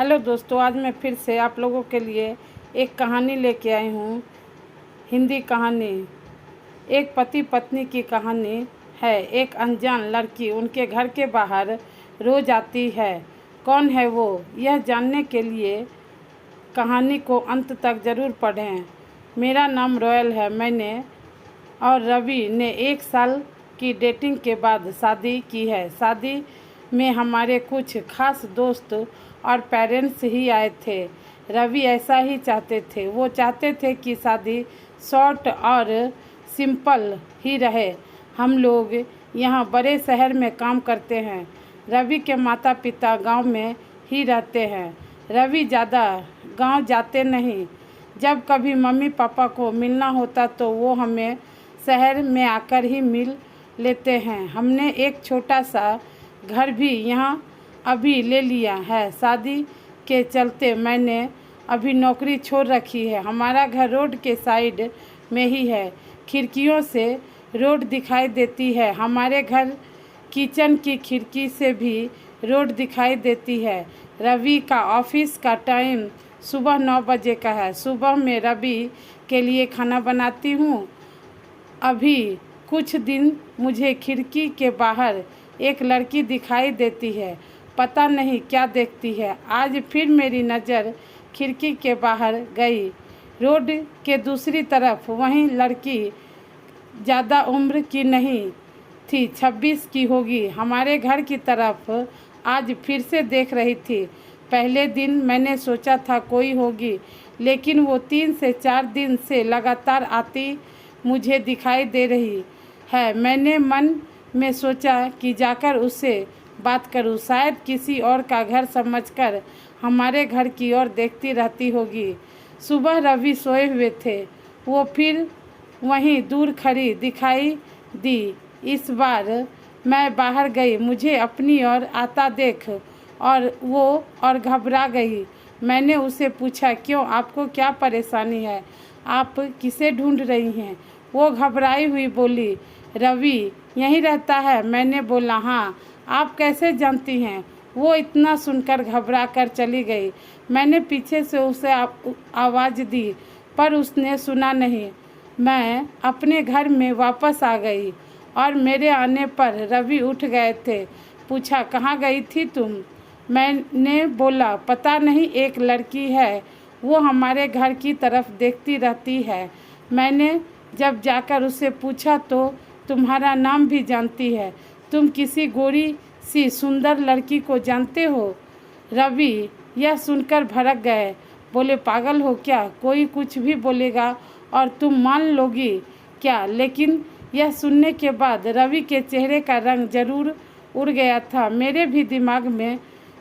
Hello दोस्तों, आज मैं फिर से आप लोगों के लिए एक कहानी लेके आई हूँ। हिंदी कहानी। एक पति पत्नी की कहानी है। एक अनजान लड़की उनके घर के बाहर रोज आती है। कौन है वो, यह जानने के लिए कहानी को अंत तक ज़रूर पढ़ें। मेरा नाम रॉयल है। मैंने और रवि ने 1 साल की डेटिंग के बाद शादी की है। शादी में हमारे कुछ खास दोस्त और पेरेंट्स ही आए थे। रवि ऐसा ही चाहते थे। वो चाहते थे कि शादी शॉर्ट और सिंपल ही रहे। हम लोग यहाँ बड़े शहर में काम करते हैं। रवि के माता पिता गांव में ही रहते हैं। रवि ज़्यादा गांव जाते नहीं। जब कभी मम्मी पापा को मिलना होता तो वो हमें शहर में आकर ही मिल लेते हैं। हमने एक छोटा सा घर भी यहाँ अभी ले लिया है। शादी के चलते मैंने अभी नौकरी छोड़ रखी है। हमारा घर रोड के साइड में ही है। खिड़कियों से रोड दिखाई देती है। हमारे घर किचन की खिड़की से भी रोड दिखाई देती है। रवि का ऑफिस का टाइम सुबह 9 बजे का है। सुबह में रवि के लिए खाना बनाती हूँ। अभी कुछ दिन मुझे खिड़की के बाहर एक लड़की दिखाई देती है। पता नहीं क्या देखती है। आज फिर मेरी नज़र खिड़की के बाहर गई। रोड के दूसरी तरफ वही लड़की ज़्यादा उम्र की नहीं थी, 26 की होगी। हमारे घर की तरफ आज फिर से देख रही थी। पहले दिन मैंने सोचा था कोई होगी, लेकिन वो 3 से 4 दिन से लगातार आती मुझे दिखाई दे रही है। मैंने मन में सोचा कि जाकर उससे बात करूं। शायद किसी और का घर समझकर हमारे घर की ओर देखती रहती होगी। सुबह रवि सोए हुए थे। वो फिर वहीं दूर खड़ी दिखाई दी। इस बार मैं बाहर गई। मुझे अपनी ओर आता देख और घबरा गई। मैंने उसे पूछा, क्यों, आपको क्या परेशानी है? आप किसे ढूंढ रही हैं? वो घबराई हुई बोली, रवि यहीं रहता है। मैंने बोला, हाँ, आप कैसे जानती हैं? वो इतना सुनकर घबरा कर चली गई। मैंने पीछे से उसे आवाज़ दी, पर उसने सुना नहीं। मैं अपने घर में वापस आ गई और मेरे आने पर रवि उठ गए थे। पूछा, कहाँ गई थी तुम? मैंने बोला, पता नहीं, एक लड़की है, वो हमारे घर की तरफ देखती रहती है। मैंने जब जाकर उससे पूछा तो तुम्हारा नाम भी जानती है। तुम किसी गोरी सी सुंदर लड़की को जानते हो? रवि यह सुनकर भड़क गए। बोले, पागल हो क्या? कोई कुछ भी बोलेगा और तुम मान लोगी क्या? लेकिन यह सुनने के बाद रवि के चेहरे का रंग जरूर उड़ गया था। मेरे भी दिमाग में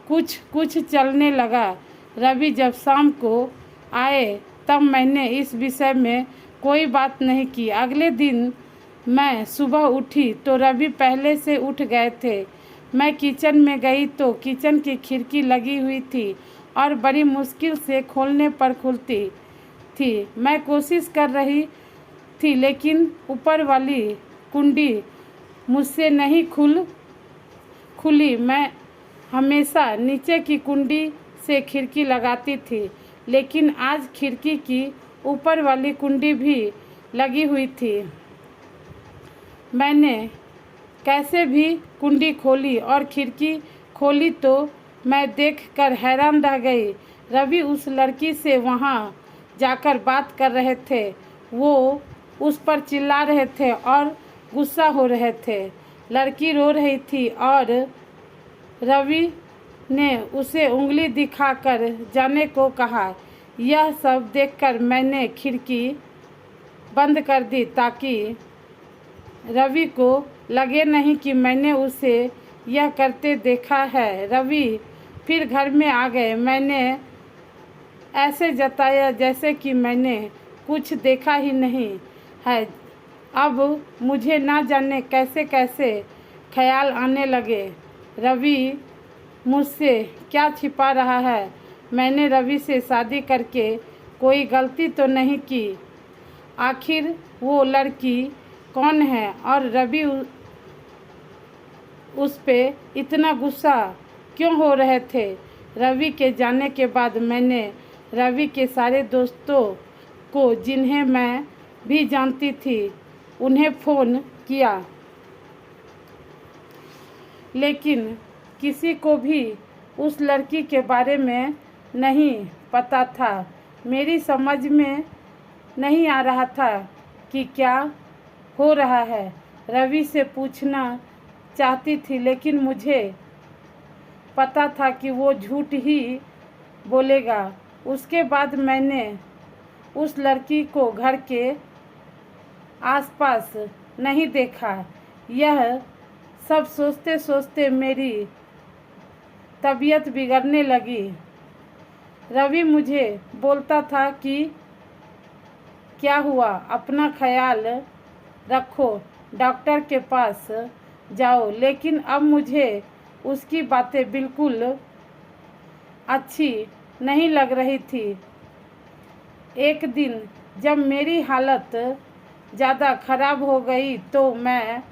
कुछ कुछ चलने लगा। रवि जब शाम को आए तब मैंने इस विषय में कोई बात नहीं की। अगले दिन मैं सुबह उठी तो रवि पहले से उठ गए थे। मैं किचन में गई तो किचन की खिड़की लगी हुई थी और बड़ी मुश्किल से खोलने पर खुलती थी। मैं कोशिश कर रही थी, लेकिन ऊपर वाली कुंडी मुझसे नहीं खुली। मैं हमेशा नीचे की कुंडी से खिड़की लगाती थी, लेकिन आज खिड़की की ऊपर वाली कुंडी भी लगी हुई थी। मैंने कैसे भी कुंडी खोली और खिड़की खोली तो मैं देखकर हैरान रह गई। रवि उस लड़की से वहाँ जाकर बात कर रहे थे। वो उस पर चिल्ला रहे थे और गुस्सा हो रहे थे। लड़की रो रही थी और रवि ने उसे उंगली दिखाकर जाने को कहा। यह सब देखकर मैंने खिड़की बंद कर दी ताकि रवि को लगे नहीं कि मैंने उसे यह करते देखा है। रवि फिर घर में आ गए। मैंने ऐसे जताया जैसे कि मैंने कुछ देखा ही नहीं है। अब मुझे ना जाने कैसे कैसे ख्याल आने लगे। रवि मुझसे क्या छिपा रहा है? मैंने रवि से शादी करके कोई गलती तो नहीं की? आखिर वो लड़की कौन है और रवि उस पे इतना गुस्सा क्यों हो रहे थे? रवि के जाने के बाद मैंने रवि के सारे दोस्तों को, जिन्हें मैं भी जानती थी, उन्हें फ़ोन किया, लेकिन किसी को भी उस लड़की के बारे में नहीं पता था। मेरी समझ में नहीं आ रहा था कि क्या हो रहा है। रवि से पूछना चाहती थी, लेकिन मुझे पता था कि वो झूठ ही बोलेगा। उसके बाद मैंने उस लड़की को घर के आसपास नहीं देखा। यह सब सोचते सोचते मेरी तबीयत बिगड़ने लगी। रवि मुझे बोलता था कि क्या हुआ, अपना ख्याल रखो, डॉक्टर के पास जाओ, लेकिन अब मुझे उसकी बातें बिल्कुल अच्छी नहीं लग रही थी। एक दिन जब मेरी हालत ज़्यादा ख़राब हो गई तो मैं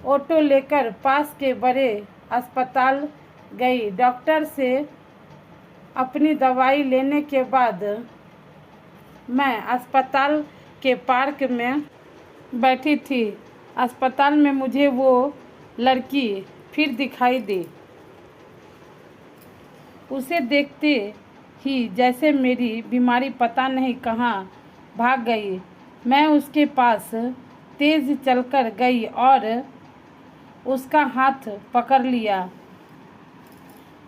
ऑटो लेकर पास के बड़े अस्पताल गई। डॉक्टर से अपनी दवाई लेने के बाद मैं अस्पताल के पार्क में बैठी थी। अस्पताल में मुझे वो लड़की फिर दिखाई दी। उसे देखते ही जैसे मेरी बीमारी पता नहीं कहाँ भाग गई। मैं उसके पास तेज़ चलकर गई और उसका हाथ पकड़ लिया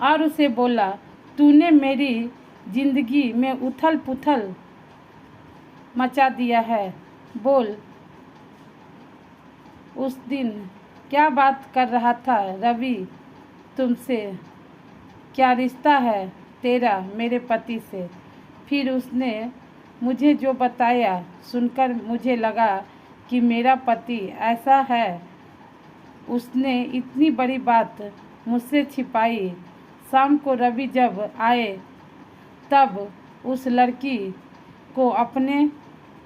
और उसे बोला, तूने मेरी ज़िंदगी में उथल पुथल मचा दिया है। बोल, उस दिन क्या बात कर रहा था रवि तुमसे? क्या रिश्ता है तेरा मेरे पति से? फिर उसने मुझे जो बताया सुनकर मुझे लगा कि मेरा पति ऐसा है। उसने इतनी बड़ी बात मुझसे छिपाई। शाम को रवि जब आए तब उस लड़की को अपने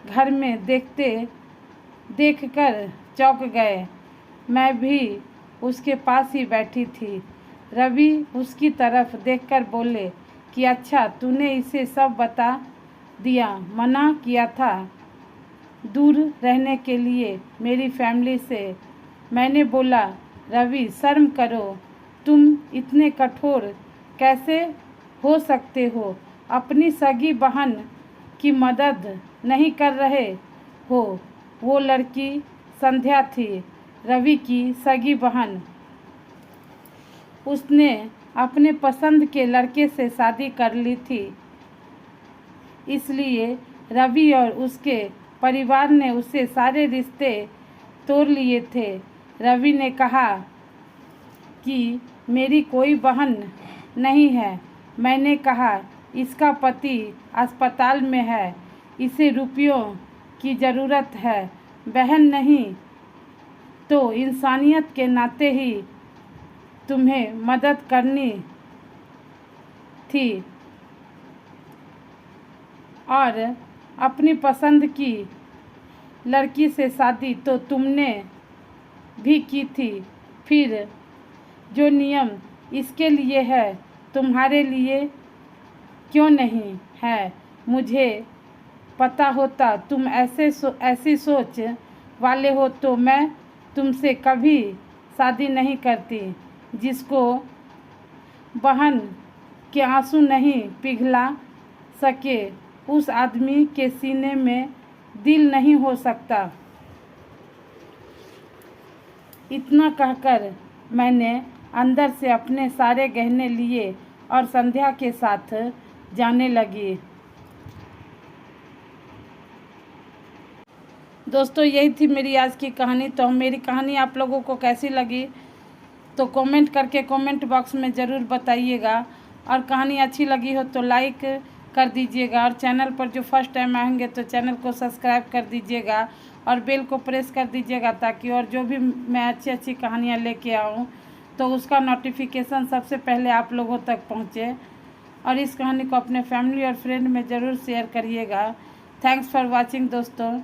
घर में देखकर चौंक गए। मैं भी उसके पास ही बैठी थी। रवि उसकी तरफ देखकर बोले कि अच्छा, तूने इसे सब बता दिया। मना किया था दूर रहने के लिए मेरी फैमिली से। मैंने बोला, रवि शर्म करो, तुम इतने कठोर कैसे हो सकते हो? अपनी सगी बहन की मदद नहीं कर रहे हो। वो लड़की संध्या थी, रवि की सगी बहन। उसने अपने पसंद के लड़के से शादी कर ली थी, इसलिए रवि और उसके परिवार ने उससे सारे रिश्ते तोड़ लिए थे। रवि ने कहा कि मेरी कोई बहन नहीं है। मैंने कहा, इसका पति अस्पताल में है, इसे रुपयों की ज़रूरत है। बहन नहीं तो इंसानियत के नाते ही तुम्हें मदद करनी थी और अपनी पसंद की लड़की से शादी तो तुमने भी की थी। फिर जो नियम इसके लिए है, तुम्हारे लिए क्यों नहीं है? मुझे पता होता तुम ऐसी सोच वाले हो तो मैं तुमसे कभी शादी नहीं करती। जिसको बहन के आंसू नहीं पिघला सके, उस आदमी के सीने में दिल नहीं हो सकता। इतना कहकर मैंने अंदर से अपने सारे गहने लिए और संध्या के साथ जाने लगी। दोस्तों, यही थी मेरी आज की कहानी। तो मेरी कहानी आप लोगों को कैसी लगी तो कमेंट करके कमेंट बॉक्स में ज़रूर बताइएगा। और कहानी अच्छी लगी हो तो लाइक कर दीजिएगा। और चैनल पर जो फर्स्ट टाइम आएंगे तो चैनल को सब्सक्राइब कर दीजिएगा और बेल को प्रेस कर दीजिएगा, ताकि और जो भी मैं अच्छी अच्छी कहानियाँ लेके आऊँ तो उसका नोटिफिकेशन सबसे पहले आप लोगों तक पहुँचे। और इस कहानी को अपने फैमिली और फ्रेंड में ज़रूर शेयर करिएगा। थैंक्स फॉर वॉचिंग दोस्तों।